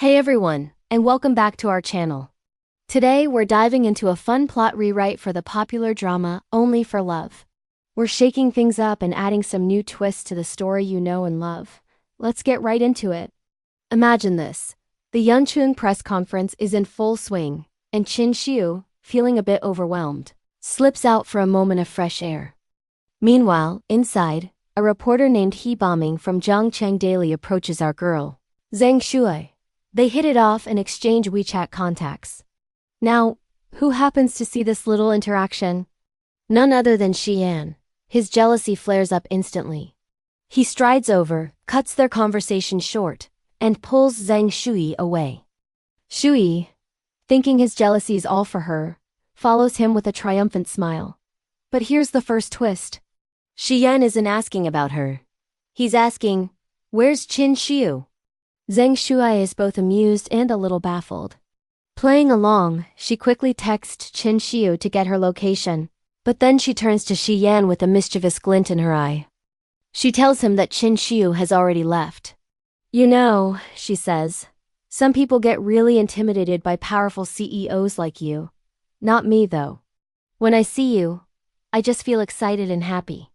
Hey everyone, and welcome back to our channel. Today we're diving into a fun plot rewrite for the popular drama Only for Love. We're shaking things up and adding some new twists to the story you know and love. Let's get right into it. Imagine this. The Yunchuang press conference is in full swing, and Zheng Shuyi, feeling a bit overwhelmed, slips out for a moment of fresh air. Meanwhile, inside, a reporter named He Bombing from Zhongcheng Daily approaches our girl, Zheng Shuyi. They hit it off and exchange WeChat contacts. Now, who happens to see this little interaction? None other than Shi Yan. His jealousy flares up instantly. He strides over, cuts their conversation short, and pulls Zheng Shuyi away. Shuyi, thinking his jealousy is all for her, follows him with a triumphant smile. But here's the first twist. Shi Yan isn't asking about her. He's asking, "Where's Zheng Shuyi?" Zheng Shuyi is both amused and a little baffled. Playing along, she quickly texts Zheng Shuyi to get her location, but then she turns to Shi Yan with a mischievous glint in her eye. She tells him that Zheng Shuyi has already left. "You know," she says, "some people get really intimidated by powerful CEOs like you. Not me though. When I see you, I just feel excited and happy."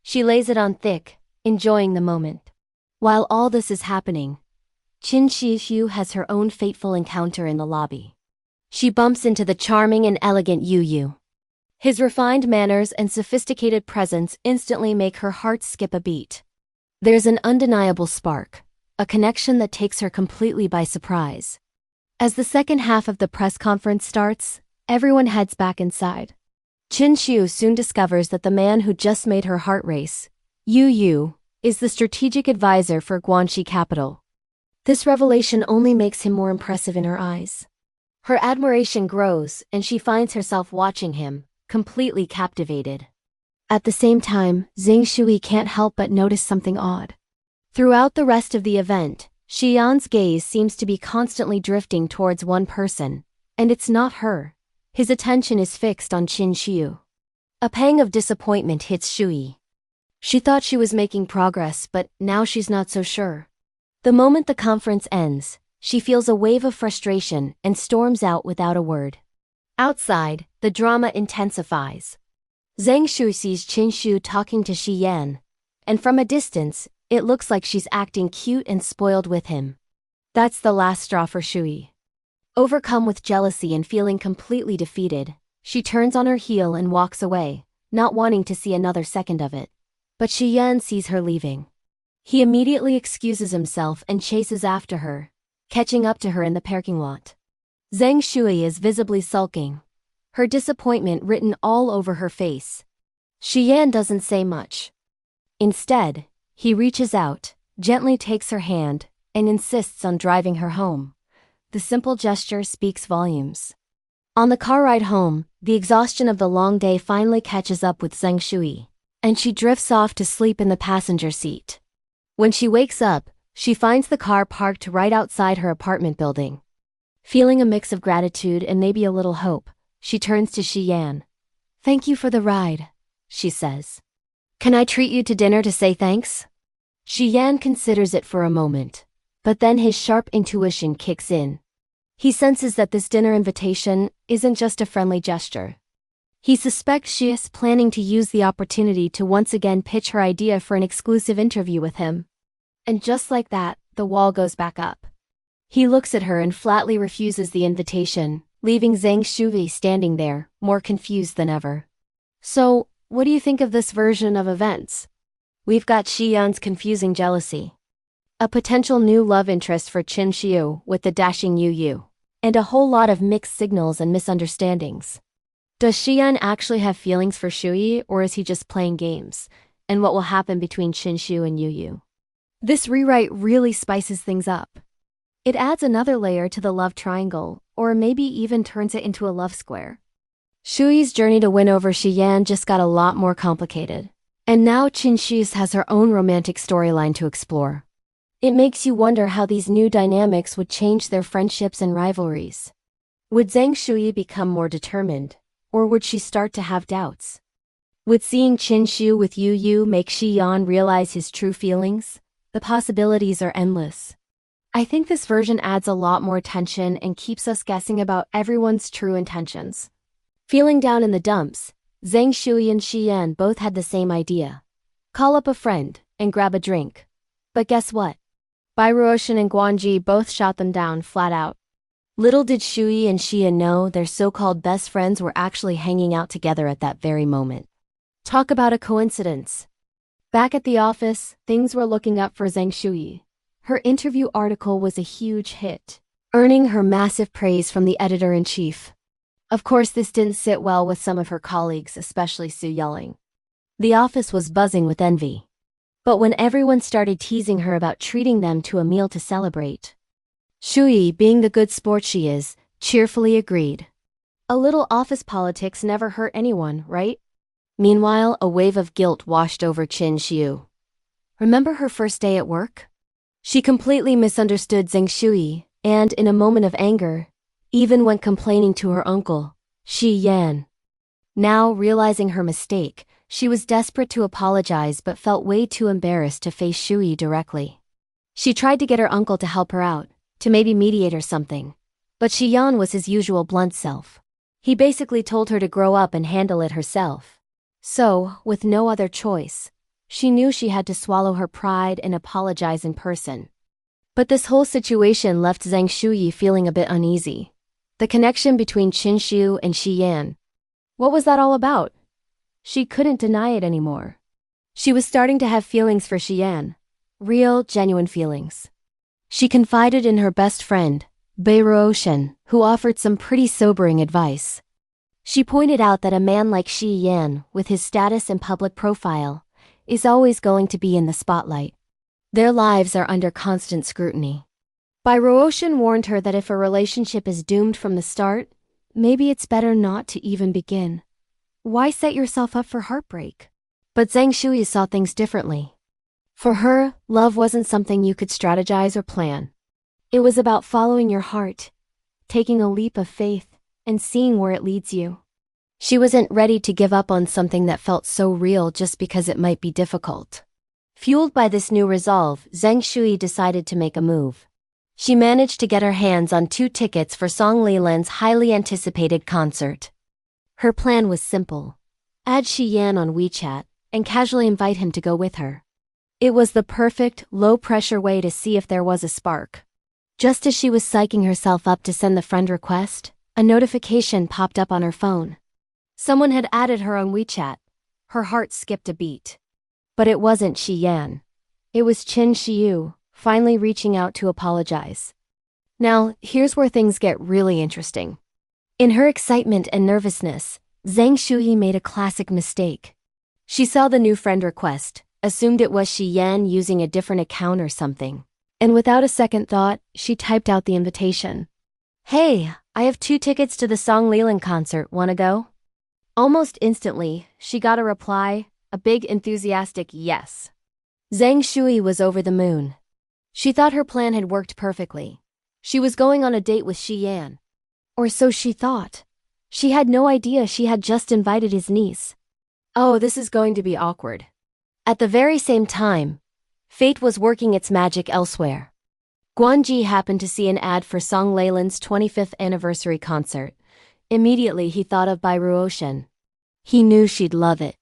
She lays it on thick, enjoying the moment. While all this is happening, Zheng Shuyi has her own fateful encounter in the lobby. She bumps into the charming and elegant Yu. His refined manners and sophisticated presence instantly make her heart skip a beat. There's an undeniable spark, a connection that takes her completely by surprise. As the second half of the press conference starts, everyone heads back inside. Zheng Shuyi soon discovers that the man who just made her heart race, Yu, is the strategic advisor for Guangxi capital. This revelation only makes him more impressive in her eyes. Her admiration grows, and she finds herself watching him, completely captivated. At the same time, Zheng Shuyi can't help but notice something odd. Throughout the rest of the event, Shi Yan's gaze seems to be constantly drifting towards one person, and it's not her. His attention is fixed on Zheng Shuyi. A pang of disappointment hits Shuyi. She thought she was making progress, but now she's not so sure. The moment the conference ends, she feels a wave of frustration and storms out without a word. Outside, the drama intensifies. Zheng Shuyi sees Zheng Shuyi talking to Shi Yan, and from a distance, it looks like she's acting cute and spoiled with him. That's the last straw for Shuyi. Overcome with jealousy and feeling completely defeated, she turns on her heel and walks away, not wanting to see another second of it. But Shi Yan sees her leaving. He immediately excuses himself and chases after her, catching up to her in the parking lot. Zheng Shuyi is visibly sulking, her disappointment written all over her face. Shi Yan doesn't say much. Instead, he reaches out, gently takes her hand, and insists on driving her home. The simple gesture speaks volumes. On the car ride home, the exhaustion of the long day finally catches up with Zheng Shuyi, and she drifts off to sleep in the passenger seat. When she wakes up, she finds the car parked right outside her apartment building. Feeling a mix of gratitude and maybe a little hope, she turns to Shi Yan. "Thank you for the ride," she says. "Can I treat you to dinner to say thanks?" Shi Yan considers it for a moment, but then his sharp intuition kicks in. He senses that this dinner invitation isn't just a friendly gesture. He suspects she is planning to use the opportunity to once again pitch her idea for an exclusive interview with him. And just like that, the wall goes back up. He looks at her and flatly refuses the invitation, leaving Zheng Shuyi standing there, more confused than ever. So, what do you think of this version of events? We've got Shi Yan's confusing jealousy, a potential new love interest for Zheng Shuyi with the dashing Yu, and a whole lot of mixed signals and misunderstandings. Does Shi Yan actually have feelings for Shuyi, or is he just playing games? And what will happen between Zheng Shuyi and Yu? This rewrite really spices things up. It adds another layer to the love triangle, or maybe even turns it into a love square. Shuyi's journey to win over Shi Yan just got a lot more complicated. And now Zheng Shuyi has her own romantic storyline to explore. It makes you wonder how these new dynamics would change their friendships and rivalries. Would Zheng Shuyi become more determined, or would she start to have doubts? Would seeing Zheng Shuyi with Yu make Shi Yan realize his true feelings? The possibilities are endless. I think this version adds a lot more tension and keeps us guessing about everyone's true intentions. Feeling down in the dumps, Zheng Shuyi and Shi Yan both had the same idea. Call up a friend and grab a drink. But guess what? Bai Ruoshan and Guanji both shot them down flat out. Little did Shuyi and Shi Yan know their so-called best friends were actually hanging out together at that very moment. Talk about a coincidence. Back at the office, things were looking up for Zheng Shuyi. Her interview article was a huge hit, earning her massive praise from the editor-in-chief. Of course, this didn't sit well with some of her colleagues, especially Su Yelling. The office was buzzing with envy. But when everyone started teasing her about treating them to a meal to celebrate, Shuyi, being the good sport she is, cheerfully agreed. A little office politics never hurt anyone, right? Meanwhile, a wave of guilt washed over Zheng Shuyi. Remember her first day at work? She completely misunderstood Zheng Shuyi, and in a moment of anger, even went complaining to her uncle, Shi Yan. Now, realizing her mistake, she was desperate to apologize but felt way too embarrassed to face Shuyi directly. She tried to get her uncle to help her out, to maybe mediate or something. But Shi Yan was his usual blunt self. He basically told her to grow up and handle it herself. So, with no other choice, she knew she had to swallow her pride and apologize in person. But this whole situation left Zheng Shuyi feeling a bit uneasy. The connection between Zheng Shuyi and Shi Yan. What was that all about? She couldn't deny it anymore. She was starting to have feelings for Shi Yan. Real, genuine feelings. She confided in her best friend, Bai Ruoshan, who offered some pretty sobering advice. She pointed out that a man like Shi Yan, with his status and public profile, is always going to be in the spotlight. Their lives are under constant scrutiny. Bai Ruoshan warned her that if a relationship is doomed from the start, maybe it's better not to even begin. Why set yourself up for heartbreak? But Zheng Shuyi saw things differently. For her, love wasn't something you could strategize or plan. It was about following your heart, taking a leap of faith, and seeing where it leads you. She wasn't ready to give up on something that felt so real just because it might be difficult. Fueled by this new resolve, Zheng Shuyi decided to make a move. She managed to get her hands on 2 tickets for Song Lilan's highly anticipated concert. Her plan was simple. Add Shi Yan on WeChat and casually invite him to go with her. It was the perfect, low-pressure way to see if there was a spark. Just as she was psyching herself up to send the friend request, a notification popped up on her phone. Someone had added her on WeChat. Her heart skipped a beat. But it wasn't Shi Yan. It was Zheng Shuyi, finally reaching out to apologize. Now, here's where things get really interesting. In her excitement and nervousness, Zheng Shuyi made a classic mistake. She saw the new friend request, assumed it was Shi Yan using a different account or something, and without a second thought, she typed out the invitation. "Hey, I have 2 tickets to the Song Lilan concert, wanna go?" Almost instantly, she got a reply, a big enthusiastic yes. Zheng Shuyi was over the moon. She thought her plan had worked perfectly. She was going on a date with Shi Yan. Or so she thought. She had no idea she had just invited his niece. Oh, this is going to be awkward. At the very same time, fate was working its magic elsewhere. Guanji happened to see an ad for Song Lilan's 25th anniversary concert. Immediately he thought of Bai Ruoshan. He knew she'd love it.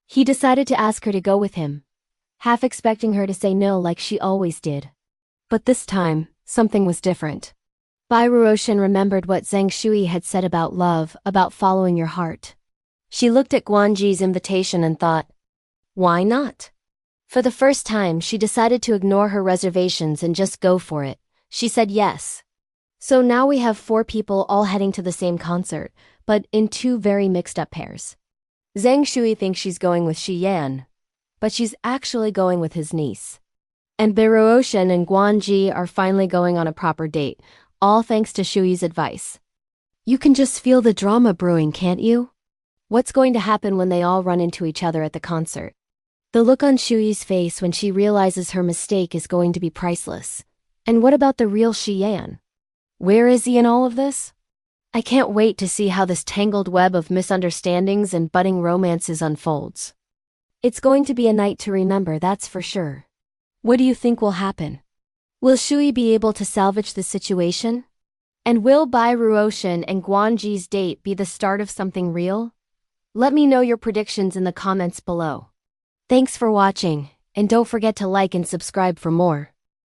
He decided to ask her to go with him, half expecting her to say no like she always did. But this time, something was different. Bai Ruoshan remembered what Zheng Shuyi had said about love, about following your heart. She looked at Guanji's invitation and thought, why not? For the first time, she decided to ignore her reservations and just go for it. She said yes. So now we have 4 people all heading to the same concert, but in 2 very mixed-up pairs. Zheng Shuyi thinks she's going with Shi Yan, but she's actually going with his niece. And Bai Ruoshan and Guanji are finally going on a proper date, all thanks to Shuyi's advice. You can just feel the drama brewing, can't you? What's going to happen when they all run into each other at the concert? The look on Shuyi's face when she realizes her mistake is going to be priceless. And what about the real Shi Yan? Where is he in all of this? I can't wait to see how this tangled web of misunderstandings and budding romances unfolds. It's going to be a night to remember, that's for sure. What do you think will happen? Will Shuyi be able to salvage the situation? And will Bai Ruoshan and Guanji's date be the start of something real? Let me know your predictions in the comments below. Thanks for watching, and don't forget to like and subscribe for more.